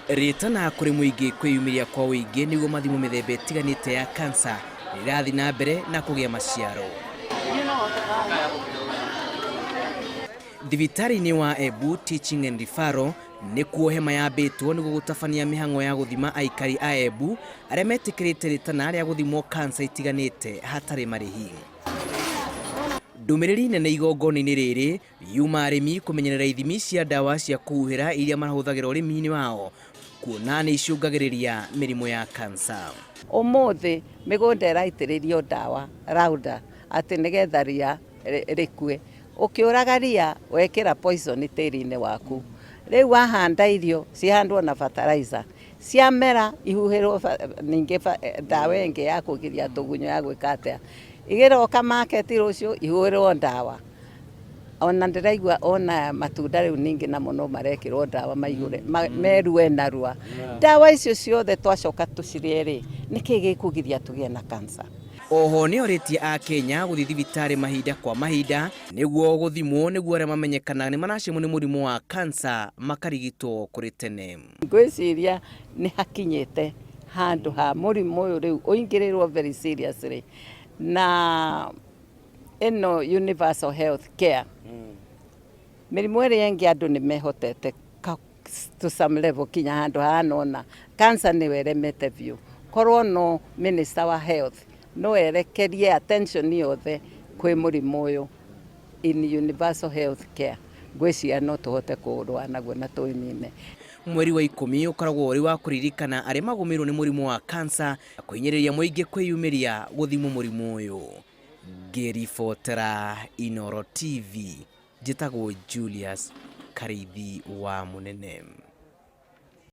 Ritana kuri muingi kwiyumiria kwa uingi niguo mathimo mithemba itiganite ya cancer rirathi na mbere na kugia maciaro. Thibitari-ini wa Embu Teaching and Referral ni kuo hema yambitwo niguo gutabania mihango ya guthima aikari a Embu aria metikirite ritana ria guthimwo cancer itiganite hatari marihi. Ndumiriri nene igongona-ini riri yuma arimi kumenyerera ithimi cia dawa cia kuhuhira iria mahuthagira urimi-ini wao kuona ni icungagiriria mirimo ya cancer. Umuthi migunda iraitiririo dawa rauda ati nigetha ria rikue ukiuraga ria wekira poison tiri-ini waku. Riu wahanda irio cihandwo na fertilizer ciamera ihuhirwo ninge dawa ingi ya kugiria tugunyo ya gwika atia igiroka market rucio ihuhirwo dawa. Ona ndiraigua ona matunda riu ningi na muno marekirwo dawa maigure merue narua. Dawa icio ciothe twacoka tucirie ri niki gikugiria tugie na cancer. Oho ni oritie a Kenya guthi thibitari mahinda kwa mahinda niguo guthimwo niguo aria mamenyekana ni maracimwo ni murimu wa cancer makarigitwo kuri tene. Ngwiciria ni hakinyite handu ha murimu uyu riu uingirirwo very seriously na eno universal health care. Mirimu iri yengi andu ni mehotete to some level kinya handu hanona cancer ni weremete view. Korwo no minister wa health no erekerie attention yothe kwi murimu uyu in universal health care. Ngwiciria no tuhote kurua naguo na tuinine. Mweri wa 10 ukoragwo uri wa kuririkana aria magumirwo ni murimu wa cancer kuinyiriria muingi kwiyumiria guthimwo murimu uyu. Ngiribotera Inooro TV, njitagwo Julius Karithi wa Munene.